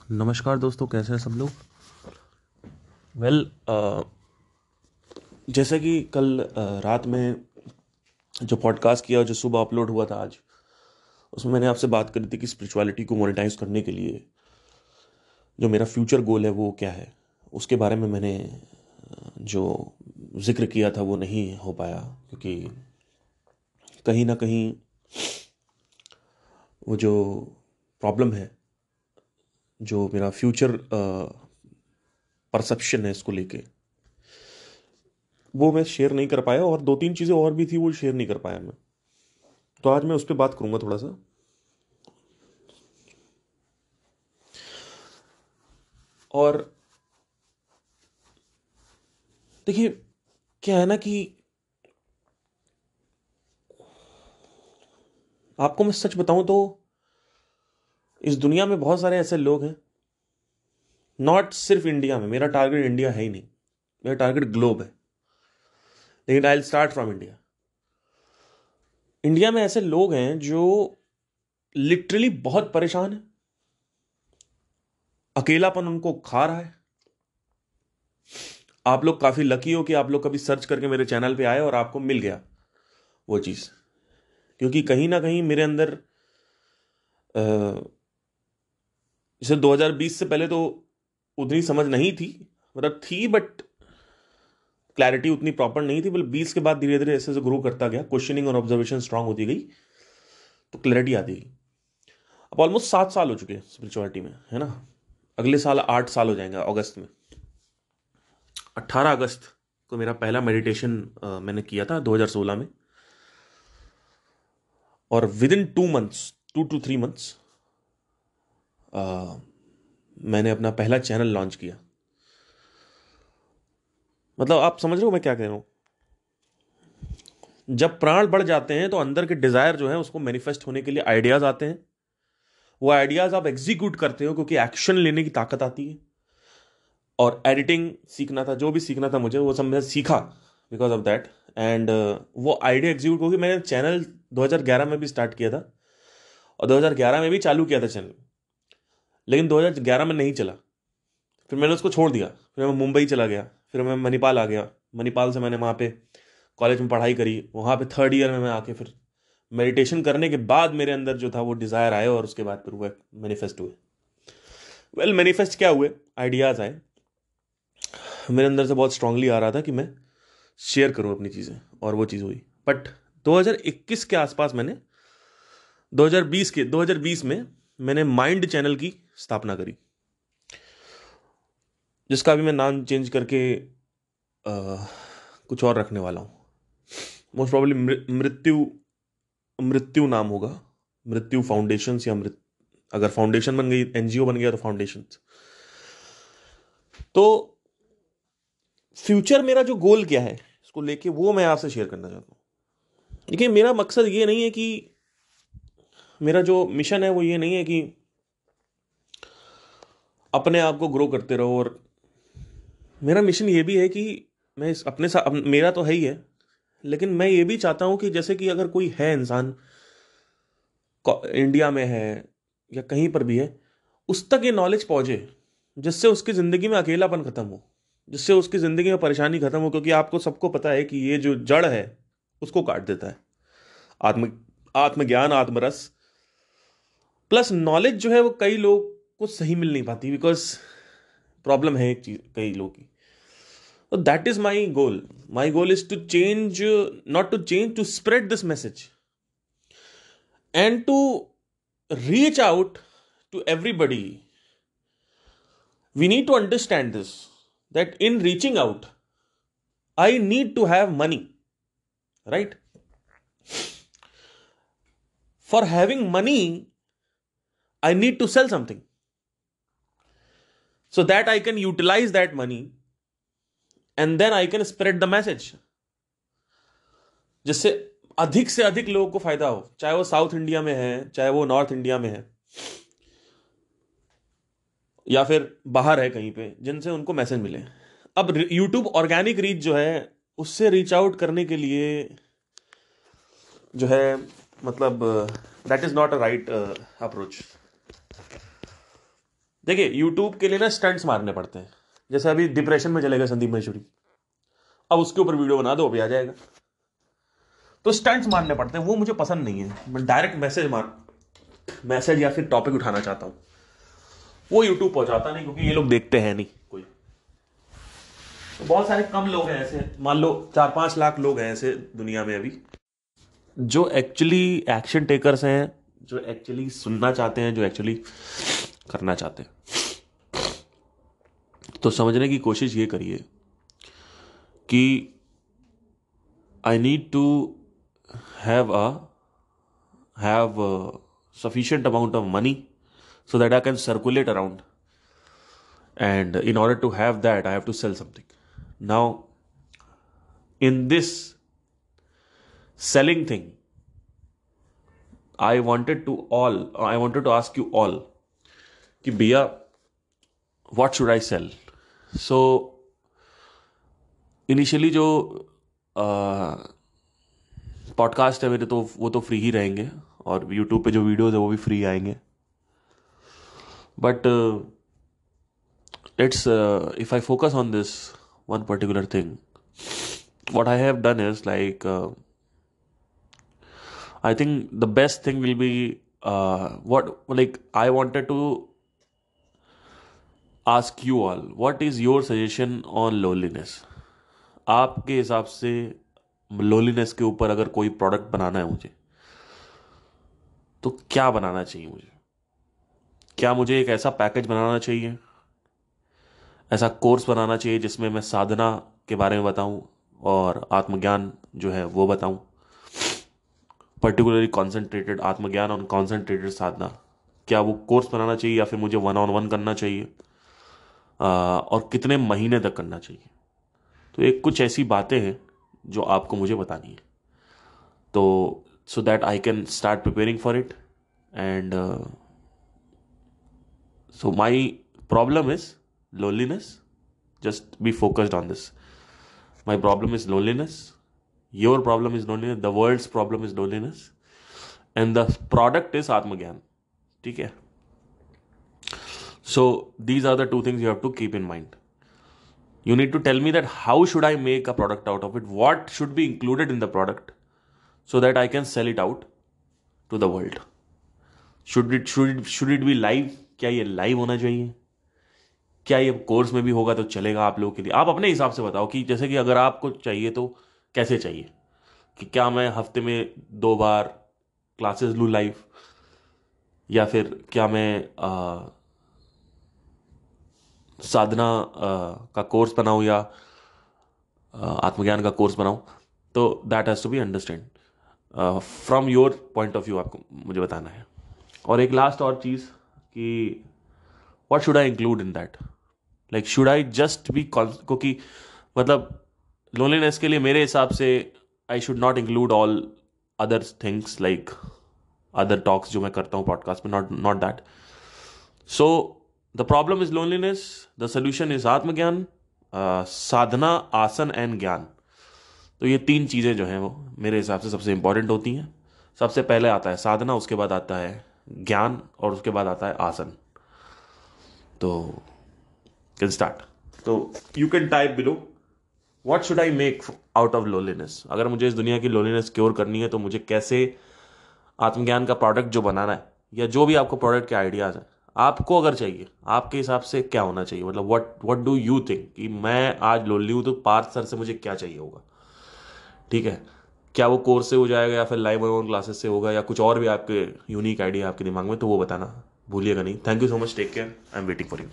नमस्कार दोस्तों, कैसे हैं सब लोग। वेल जैसा कि कल रात में जो पॉडकास्ट किया, जो सुबह अपलोड हुआ था आज, उसमें मैंने आपसे बात करी थी कि स्पिरिचुअलिटी को मोनेटाइज करने के लिए जो मेरा फ्यूचर गोल है वो क्या है। उसके बारे में मैंने जो जिक्र किया था वो नहीं हो पाया, क्योंकि कहीं ना कहीं वो जो प्रॉब्लम है, जो मेरा फ्यूचर परसेप्शन है इसको लेके, वो मैं शेयर नहीं कर पाया। और दो तीन चीज़ें और भी थी, वो शेयर नहीं कर पाया मैं। तो आज मैं उस पर बात करूंगा थोड़ा सा। और देखिए, क्या है ना कि आपको मैं सच बताऊं तो इस दुनिया में बहुत सारे ऐसे लोग हैं, नॉट सिर्फ इंडिया में। मेरा टारगेट इंडिया है ही नहीं, मेरा टारगेट ग्लोब है। लेकिन I will start from India. India में ऐसे लोग हैं जो लिटरली बहुत परेशान हैं, अकेलापन उनको खा रहा है। आप लोग काफी लकी हो कि आप लोग कभी सर्च करके मेरे चैनल पे आए और आपको मिल गया वो चीज। क्योंकि कहीं ना कहीं मेरे अंदर जैसे 2020 से पहले तो उतनी समझ नहीं थी, मतलब थी बट क्लैरिटी उतनी प्रॉपर नहीं थी। मतलब 20 के बाद धीरे धीरे ऐसे ग्रो करता गया, क्वेश्चनिंग और ऑब्जर्वेशन स्ट्रांग होती गई, तो क्लैरिटी आती गई। अब ऑलमोस्ट 7 साल हो चुके हैं स्पिरिचुअलिटी में, है ना। अगले साल 8 साल हो जाएंगे अगस्त में। 18 अगस्त को मेरा पहला मेडिटेशन मैंने किया था 2016 में। और with in 2 months, 2 to 3 months, मैंने अपना पहला चैनल लॉन्च किया। मतलब आप समझ रहे हो मैं क्या कह रहा हूं। जब प्राण बढ़ जाते हैं तो अंदर के डिजायर जो है उसको मैनिफेस्ट होने के लिए आइडियाज आते हैं। वो आइडियाज आप एग्जीक्यूट करते हो क्योंकि एक्शन लेने की ताकत आती है। और एडिटिंग सीखना था, जो भी सीखना था मुझे, वो सब मैंने सीखा बिकॉज ऑफ दैट। एंड वो आइडिया एग्जीक्यूट होगी। मैंने चैनल 2011 में भी स्टार्ट किया था और 2011 में भी चालू किया था चैनल, लेकिन 2011 में नहीं चला। फिर मैंने उसको छोड़ दिया। फिर मैं मुंबई चला गया, फिर मैं मणिपाल आ गया। मणिपाल से मैंने वहाँ पे कॉलेज में पढ़ाई करी। वहाँ पे थर्ड ईयर में मैं आके फिर मेडिटेशन करने के बाद मेरे अंदर जो था वो डिज़ायर आए और उसके बाद फिर वो मैनिफेस्ट हुए। वेल, मैनिफेस्ट क्या हुए, आइडियाज़ आए। मेरे अंदर से बहुत स्ट्रांगली आ रहा था कि मैं शेयर करूं अपनी चीज़ें, और वो चीज़ हुई। बट 2021 के आसपास मैंने 2020 में मैंने माइंड चैनल की स्थापना करी, जिसका अभी मैं नाम चेंज करके कुछ और रखने वाला हूँ। मोस्ट प्रॉब्ली मृत्यु मृत्यु नाम होगा। मृत्यु फाउंडेशन, या अगर फाउंडेशन बन गई, एनजीओ बन गया तो फाउंडेशन। तो फ्यूचर मेरा जो गोल क्या है इसको लेके वो मैं आपसे शेयर करना चाहता हूँ। देखिए, मेरा मकसद ये नहीं है कि, मेरा जो मिशन है वो ये नहीं है कि अपने आप को ग्रो करते रहो। और मेरा मिशन ये भी है कि मैं इस अपने साथ, मेरा तो है ही है, लेकिन मैं ये भी चाहता हूं कि जैसे कि अगर कोई है इंसान इंडिया में है या कहीं पर भी है, उस तक ये नॉलेज पहुंचे जिससे उसकी जिंदगी में अकेलापन खत्म हो, जिससे उसकी जिंदगी में परेशानी खत्म हो। क्योंकि आपको सबको पता है कि ये जो जड़ है उसको काट देता है आत्म आत्मज्ञान, आत्मरस प्लस नॉलेज जो है वो कई लोग को सही मिल नहीं पाती, बिकॉज प्रॉब्लम है एक चीज कई लोगों की। तो that is my goal. My goal is to change, not to change, to spread this message and to reach out to everybody. We need to understand this, that in reaching out I need to have money, right? For having money I need to sell something so that I can utilize that money and then I can spread the message, जिससे अधिक से अधिक लोगों को फायदा हो, चाहे वो साउथ इंडिया में है, चाहे वो नॉर्थ इंडिया में है, या फिर बाहर है कहीं पे, जिनसे उनको मैसेज मिले। अब यूट्यूब ऑर्गेनिक रीच जो है, उससे रीच आउट करने के लिए जो है, मतलब that is not a right approach. देखिए यूट्यूब के लिए ना स्टंट्स मारने पड़ते हैं। जैसे अभी डिप्रेशन में चले गए संदीप महेश्वरी, अब उसके ऊपर वीडियो बना दो, अभी आ जाएगा। तो स्टंट्स मारने पड़ते हैं, वो मुझे पसंद नहीं है। मैं डायरेक्ट मैसेज या फिर टॉपिक उठाना चाहता हूं, वो यूट्यूब पहुंचाता नहीं, क्योंकि ये लोग देखते हैं नहीं कोई। तो बहुत सारे कम लोग हैं ऐसे, मान लो 4-5 लाख लोग हैं ऐसे दुनिया में अभी, जो एक्चुअली एक्शन टेकर्स हैं, जो एक्चुअली सुनना चाहते हैं, जो एक्चुअली करना चाहते हैं। तो समझने की कोशिश ये करिए कि I need to have sufficient amount of money so that I can circulate around, and in order to have that I have to sell something. Now in this selling thing, I wanted to ask you all कि भैया what should I sell? So initially जो podcast है मेरे, तो वो तो free ही रहेंगे, और यूट्यूब पे जो वीडियोस है वो भी फ्री आएंगे। But let's if I focus on this one particular thing, what I have done is like I think the best thing will be what like I wanted to ask you all, what is your suggestion on loneliness? आपके हिसाब से loneliness के ऊपर अगर कोई product बनाना है मुझे, तो क्या बनाना चाहिए मुझे? क्या मुझे एक ऐसा पैकेज बनाना चाहिए, ऐसा कोर्स बनाना चाहिए जिसमें मैं साधना के बारे में बताऊं और आत्मज्ञान जो है वो बताऊं, पर्टिकुलरली कॉन्सेंट्रेटेड आत्मज्ञान और कॉन्सेंट्रेटेड साधना? क्या वो कोर्स बनाना चाहिए, या फिर मुझे 1-on-1 करना चाहिए, और कितने महीने तक करना चाहिए? तो एक कुछ ऐसी बातें हैं जो आपको मुझे बतानी है, तो so that I can start preparing for it. And so my problem is loneliness. Just be focused on this. My problem is loneliness. Your problem is loneliness. The world's problem is loneliness. And the product is Atmagyan. ठीक है? So these are the two things you have to keep in mind. You need to tell me that how should I make a product out of it? What should be included in the product so that I can sell it out to the world? Should it be live? क्या ये live होना चाहिए? क्या ये course में भी होगा तो चलेगा आप लोगों के लिए? आप अपने हिसाब से बताओ कि जैसे कि अगर आपको चाहिए तो कैसे चाहिए, कि क्या मैं हफ्ते में 2 बार क्लासेस लूँ लाइव, या फिर क्या मैं साधना का कोर्स बनाऊँ, या आत्मज्ञान का कोर्स बनाऊँ? तो that has to be understand from your point of view, आपको मुझे बताना है। और एक लास्ट और चीज़ कि what should I include in that? Like should I just be क्योंकि मतलब loneliness के लिए मेरे हिसाब से I should not include all other things like other talks जो मैं करता हूँ पॉडकास्ट में, not that. So the problem is loneliness, the solution is आत्मज्ञान, साधना, आसन एंड ज्ञान। तो ये 3 चीज़ें जो हैं वो मेरे हिसाब से सबसे इंपॉर्टेंट होती हैं। सबसे पहले आता है साधना, उसके बाद आता है ज्ञान, और उसके बाद आता है आसन। तो कैन स्टार्ट। तो you can type below what should I make out of loneliness. अगर मुझे इस दुनिया की लोनलीनेस क्योर करनी है तो मुझे कैसे आत्मज्ञान का प्रोडक्ट जो बनाना है, या जो भी आपको प्रोडक्ट के आइडियाज़ हैं, आपको अगर चाहिए, आपके हिसाब से क्या होना चाहिए, मतलब व्हाट डू यू थिंक कि मैं आज लोनली हूँ तो पार्थ सर से मुझे क्या चाहिए होगा? ठीक है, क्या वो कोर्स से हो जाएगा, या फिर लाइव ऑन क्लासेस से होगा, या कुछ और भी आपके यूनिक आइडिया आपके दिमाग में, तो वो बताना भूलिएगा नहीं। Thank you so much, take care, I am waiting for you.